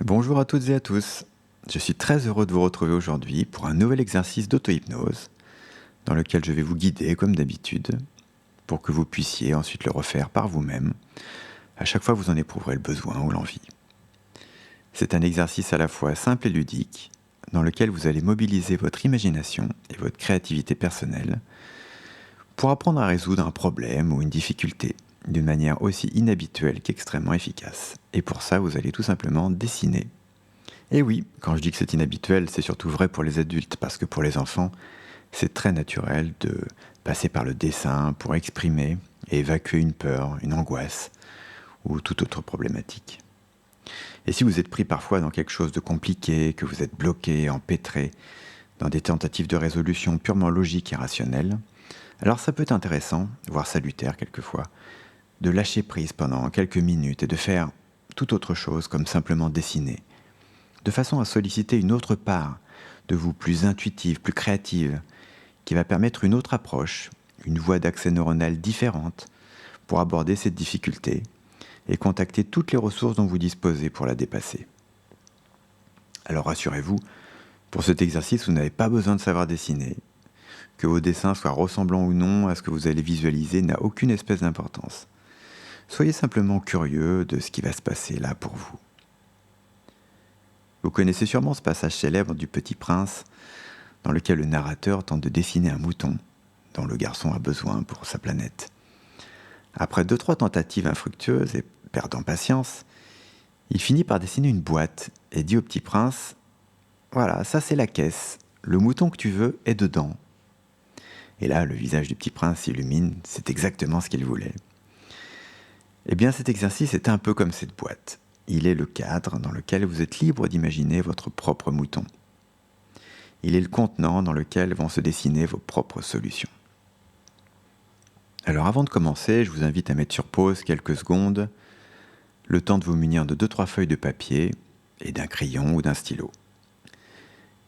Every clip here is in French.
Bonjour à toutes et à tous. Je suis très heureux de vous retrouver aujourd'hui pour un nouvel exercice d'auto-hypnose dans lequel je vais vous guider comme d'habitude pour que vous puissiez ensuite le refaire par vous-même à chaque fois que vous en éprouverez le besoin ou l'envie. C'est un exercice à la fois simple et ludique dans lequel vous allez mobiliser votre imagination et votre créativité personnelle pour apprendre à résoudre un problème ou une difficulté d'une manière aussi inhabituelle qu'extrêmement efficace. Et pour ça, vous allez tout simplement dessiner. Et oui, quand je dis que c'est inhabituel, c'est surtout vrai pour les adultes, parce que pour les enfants, c'est très naturel de passer par le dessin pour exprimer et évacuer une peur, une angoisse ou toute autre problématique. Et si vous êtes pris parfois dans quelque chose de compliqué, que vous êtes bloqué, empêtré, dans des tentatives de résolution purement logiques et rationnelles, alors ça peut être intéressant, voire salutaire quelquefois, de lâcher prise pendant quelques minutes et de faire tout autre chose comme simplement dessiner, de façon à solliciter une autre part de vous plus intuitive, plus créative, qui va permettre une autre approche, une voie d'accès neuronal différente pour aborder cette difficulté et contacter toutes les ressources dont vous disposez pour la dépasser. Alors rassurez-vous, pour cet exercice, vous n'avez pas besoin de savoir dessiner. Que vos dessins soient ressemblants ou non à ce que vous allez visualiser n'a aucune espèce d'importance. Soyez simplement curieux de ce qui va se passer là pour vous. Vous connaissez sûrement ce passage célèbre du Petit Prince, dans lequel le narrateur tente de dessiner un mouton dont le garçon a besoin pour sa planète. Après 2-3 tentatives infructueuses et perdant patience, il finit par dessiner une boîte et dit au Petit Prince « Voilà, ça c'est la caisse, le mouton que tu veux est dedans. » Et là, le visage du Petit Prince s'illumine, c'est exactement ce qu'il voulait. Eh bien, cet exercice est un peu comme cette boîte. Il est le cadre dans lequel vous êtes libre d'imaginer votre propre mouton. Il est le contenant dans lequel vont se dessiner vos propres solutions. Alors avant de commencer, je vous invite à mettre sur pause quelques secondes, le temps de vous munir de 2-3 feuilles de papier et d'un crayon ou d'un stylo,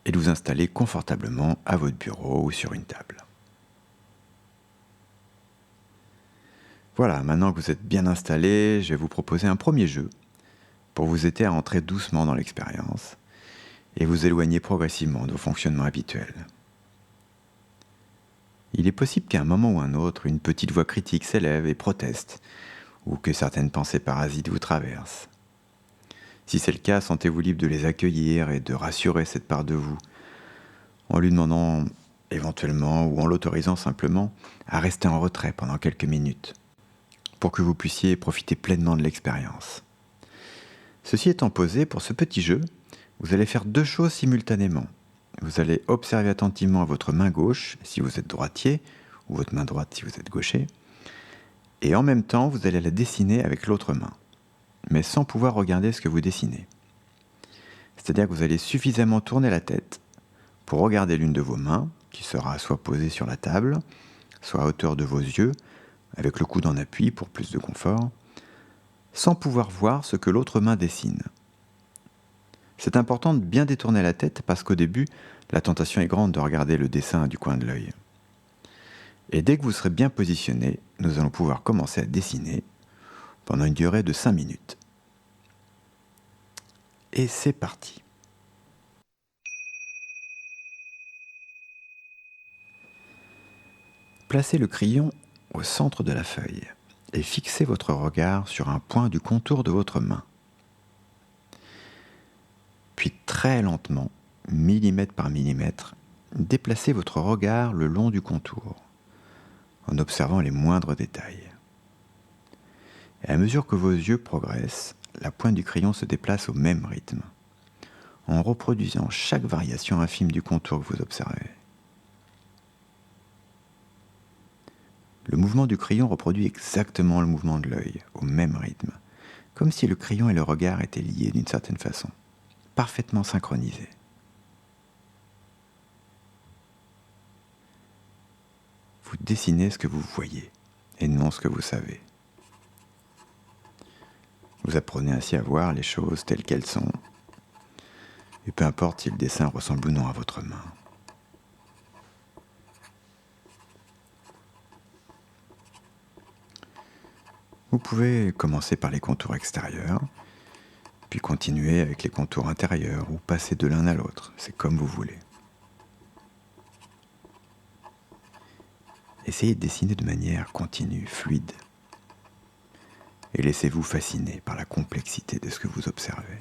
et de vous installer confortablement à votre bureau ou sur une table. Voilà, maintenant que vous êtes bien installé, je vais vous proposer un premier jeu pour vous aider à entrer doucement dans l'expérience et vous éloigner progressivement de vos fonctionnements habituels. Il est possible qu'à un moment ou un autre, une petite voix critique s'élève et proteste, ou que certaines pensées parasites vous traversent. Si c'est le cas, sentez-vous libre de les accueillir et de rassurer cette part de vous, en lui demandant éventuellement ou en l'autorisant simplement à rester en retrait pendant quelques minutes, pour que vous puissiez profiter pleinement de l'expérience. Ceci étant posé, pour ce petit jeu, vous allez faire 2 choses simultanément. Vous allez observer attentivement votre main gauche, si vous êtes droitier, ou votre main droite si vous êtes gaucher, et en même temps, vous allez la dessiner avec l'autre main, mais sans pouvoir regarder ce que vous dessinez. C'est-à-dire que vous allez suffisamment tourner la tête pour regarder l'une de vos mains, qui sera soit posée sur la table, soit à hauteur de vos yeux, avec le coude en appui pour plus de confort, sans pouvoir voir ce que l'autre main dessine. C'est important de bien détourner la tête parce qu'au début, la tentation est grande de regarder le dessin du coin de l'œil. Et dès que vous serez bien positionné, nous allons pouvoir commencer à dessiner pendant une durée de 5 minutes. Et c'est parti. Placez le crayon au centre de la feuille et fixez votre regard sur un point du contour de votre main. Puis très lentement, millimètre par millimètre, déplacez votre regard le long du contour, en observant les moindres détails. Et à mesure que vos yeux progressent, la pointe du crayon se déplace au même rythme, en reproduisant chaque variation infime du contour que vous observez. Le mouvement du crayon reproduit exactement le mouvement de l'œil, au même rythme, comme si le crayon et le regard étaient liés d'une certaine façon, parfaitement synchronisés. Vous dessinez ce que vous voyez, et non ce que vous savez. Vous apprenez ainsi à voir les choses telles qu'elles sont, et peu importe si le dessin ressemble ou non à votre main. Vous pouvez commencer par les contours extérieurs, puis continuez avec les contours intérieurs ou passez de l'un à l'autre, c'est comme vous voulez. Essayez de dessiner de manière continue, fluide, et laissez-vous fasciner par la complexité de ce que vous observez.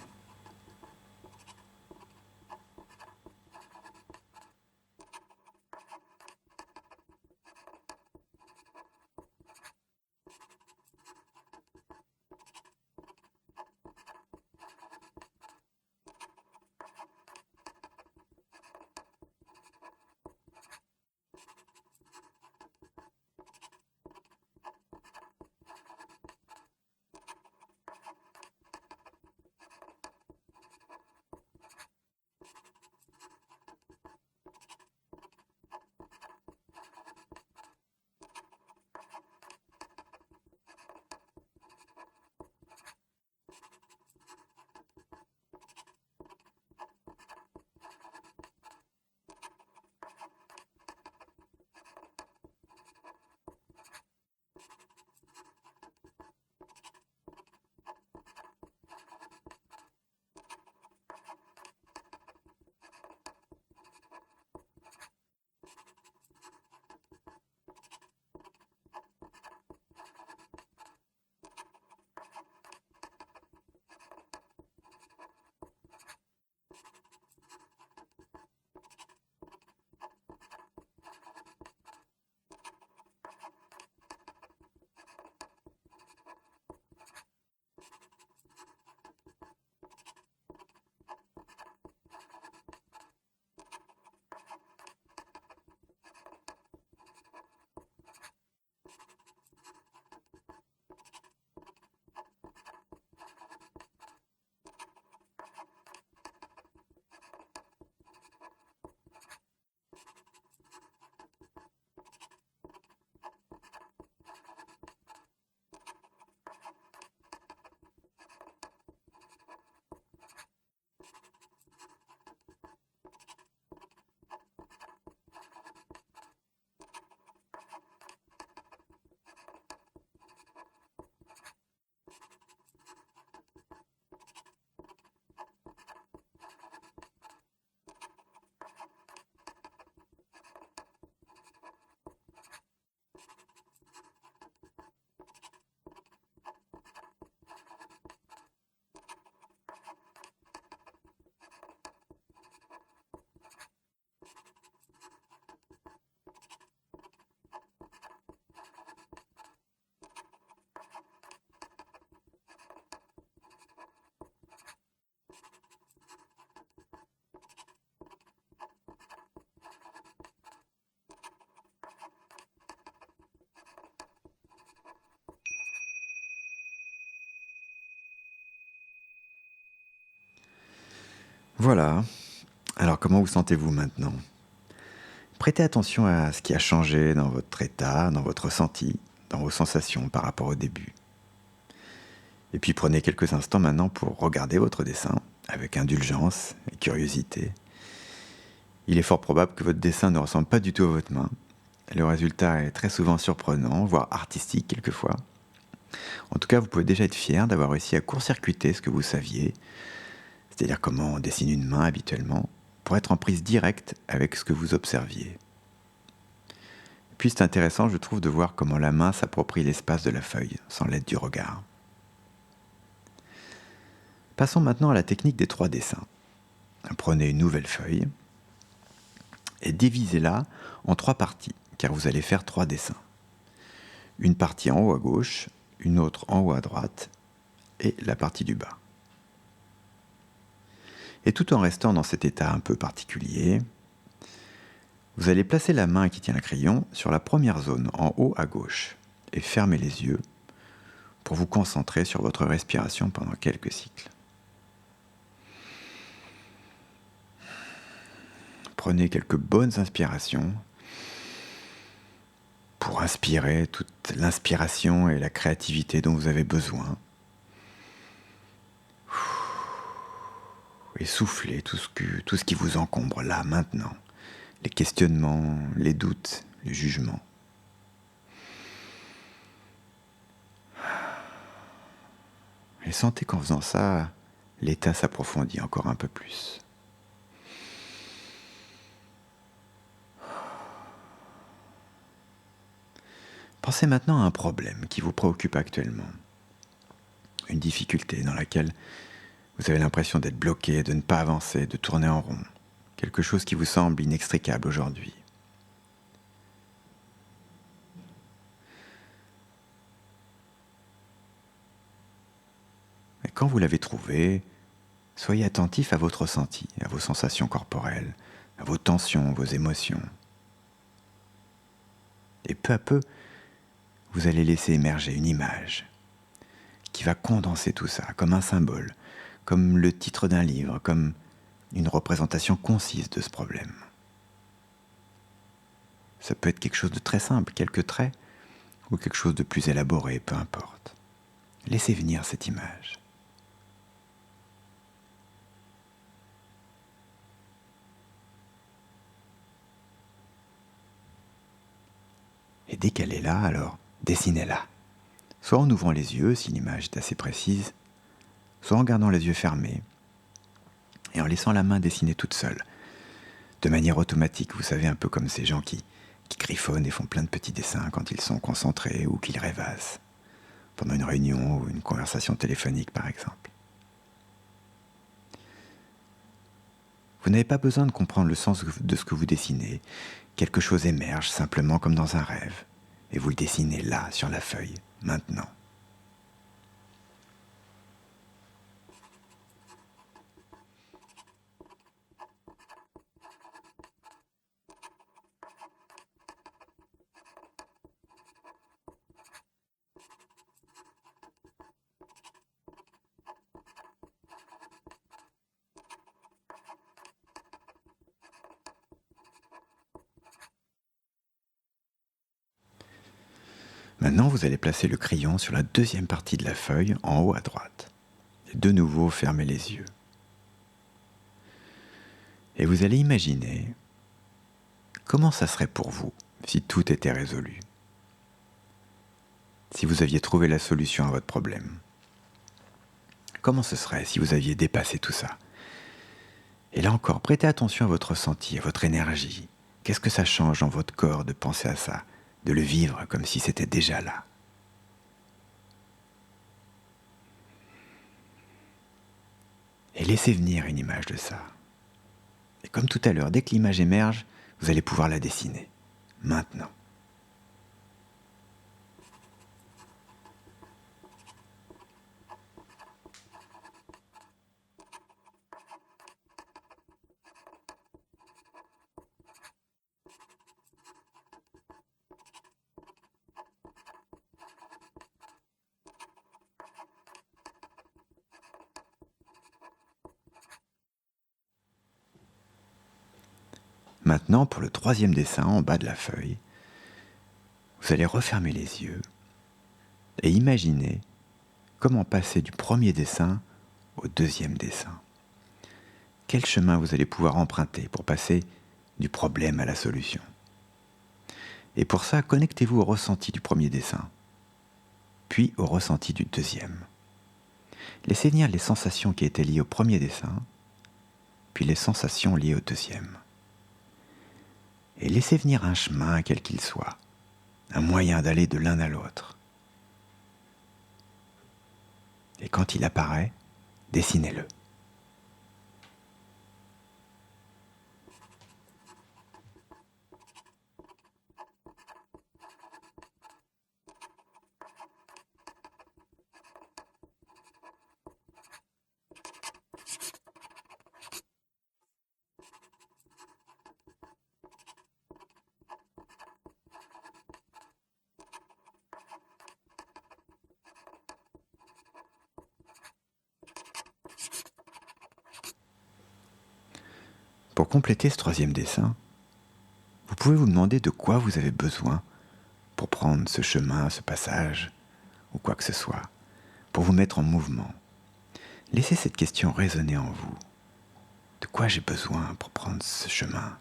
Voilà, alors comment vous sentez-vous maintenant ? Prêtez attention à ce qui a changé dans votre état, dans votre ressenti, dans vos sensations par rapport au début. Et puis prenez quelques instants maintenant pour regarder votre dessin avec indulgence et curiosité. Il est fort probable que votre dessin ne ressemble pas du tout à votre main. Le résultat est très souvent surprenant, voire artistique quelquefois. En tout cas, vous pouvez déjà être fier d'avoir réussi à court-circuiter ce que vous saviez, c'est-à-dire comment on dessine une main habituellement, pour être en prise directe avec ce que vous observiez. Puis c'est intéressant, je trouve, de voir comment la main s'approprie l'espace de la feuille, sans l'aide du regard. Passons maintenant à la technique des 3 dessins. Prenez une nouvelle feuille et divisez-la en 3 parties, car vous allez faire 3 dessins. Une partie en haut à gauche, une autre en haut à droite, et la partie du bas. Et tout en restant dans cet état un peu particulier, vous allez placer la main qui tient le crayon sur la première zone en haut à gauche et fermer les yeux pour vous concentrer sur votre respiration pendant quelques cycles. Prenez quelques bonnes inspirations pour inspirer toute l'inspiration et la créativité dont vous avez besoin. Et soufflez tout ce qui vous encombre là, maintenant. Les questionnements, les doutes, les jugements. Et sentez qu'en faisant ça, l'état s'approfondit encore un peu plus. Pensez maintenant à un problème qui vous préoccupe actuellement. Une difficulté dans laquelle vous avez l'impression d'être bloqué, de ne pas avancer, de tourner en rond. Quelque chose qui vous semble inextricable aujourd'hui. Et quand vous l'avez trouvé, soyez attentif à votre ressenti, à vos sensations corporelles, à vos tensions, vos émotions. Et peu à peu, vous allez laisser émerger une image qui va condenser tout ça, comme un symbole, comme le titre d'un livre, comme une représentation concise de ce problème. Ça peut être quelque chose de très simple, quelques traits, ou quelque chose de plus élaboré, peu importe. Laissez venir cette image. Et dès qu'elle est là, alors dessinez-la. Soit en ouvrant les yeux, si l'image est assez précise, soit en gardant les yeux fermés et en laissant la main dessiner toute seule, de manière automatique, vous savez, un peu comme ces gens qui griffonnent et font plein de petits dessins quand ils sont concentrés ou qu'ils rêvassent, pendant une réunion ou une conversation téléphonique par exemple. Vous n'avez pas besoin de comprendre le sens de ce que vous dessinez. Quelque chose émerge simplement comme dans un rêve, et vous le dessinez là, sur la feuille, maintenant. Maintenant, vous allez placer le crayon sur la deuxième partie de la feuille, en haut à droite. Et de nouveau, fermez les yeux. Et vous allez imaginer comment ça serait pour vous si tout était résolu. Si vous aviez trouvé la solution à votre problème. Comment ce serait si vous aviez dépassé tout ça? Et là encore, prêtez attention à votre ressenti, à votre énergie. Qu'est-ce que ça change dans votre corps de penser à ça, de le vivre comme si c'était déjà là? Et laissez venir une image de ça. Et comme tout à l'heure, dès que l'image émerge, vous allez pouvoir la dessiner. Maintenant. Maintenant, pour le troisième dessin en bas de la feuille, vous allez refermer les yeux et imaginer comment passer du premier dessin au deuxième dessin. Quel chemin vous allez pouvoir emprunter pour passer du problème à la solution. Et pour ça, connectez-vous au ressenti du premier dessin, puis au ressenti du deuxième. Laissez venir les sensations qui étaient liées au premier dessin, puis les sensations liées au deuxième. Et laissez venir un chemin quel qu'il soit, un moyen d'aller de l'un à l'autre. Et quand il apparaît, dessinez-le. Pour compléter ce troisième dessin, vous pouvez vous demander de quoi vous avez besoin pour prendre ce chemin, ce passage, ou quoi que ce soit, pour vous mettre en mouvement. Laissez cette question résonner en vous. De quoi j'ai besoin pour prendre ce chemin?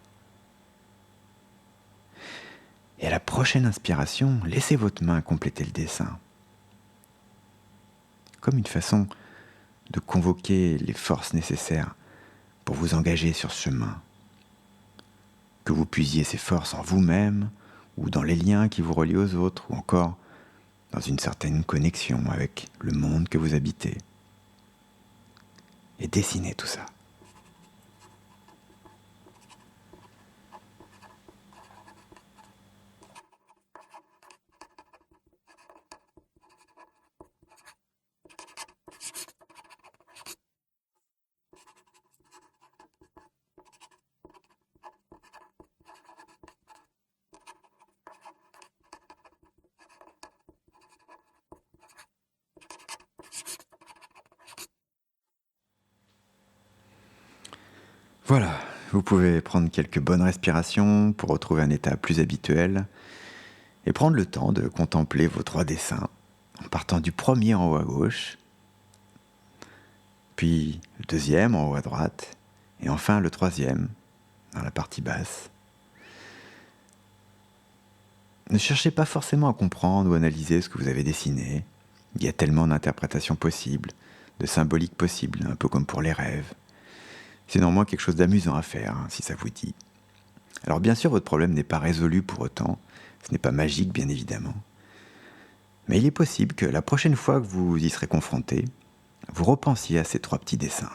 Et à la prochaine inspiration, laissez votre main compléter le dessin. Comme une façon de convoquer les forces nécessaires pour vous engager sur ce chemin. Que vous puisiez ces forces en vous-même, ou dans les liens qui vous relient aux autres, ou encore dans une certaine connexion avec le monde que vous habitez. Et dessinez tout ça. Voilà, vous pouvez prendre quelques bonnes respirations pour retrouver un état plus habituel et prendre le temps de contempler vos 3 dessins en partant du premier en haut à gauche, puis le deuxième en haut à droite et enfin le troisième dans la partie basse. Ne cherchez pas forcément à comprendre ou analyser ce que vous avez dessiné. Il y a tellement d'interprétations possibles, de symboliques possibles, un peu comme pour les rêves. C'est néanmoins quelque chose d'amusant à faire, si ça vous dit. Alors bien sûr, votre problème n'est pas résolu pour autant. Ce n'est pas magique, bien évidemment. Mais il est possible que la prochaine fois que vous y serez confronté, vous repensiez à ces 3 petits dessins.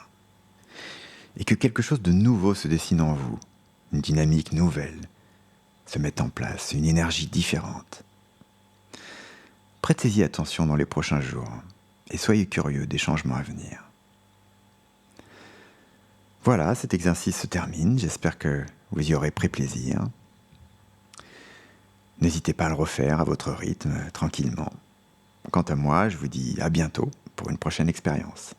Et que quelque chose de nouveau se dessine en vous, une dynamique nouvelle se mette en place, une énergie différente. Prêtez-y attention dans les prochains jours et soyez curieux des changements à venir. Voilà, cet exercice se termine, j'espère que vous y aurez pris plaisir. N'hésitez pas à le refaire à votre rythme, tranquillement. Quant à moi, je vous dis à bientôt pour une prochaine expérience.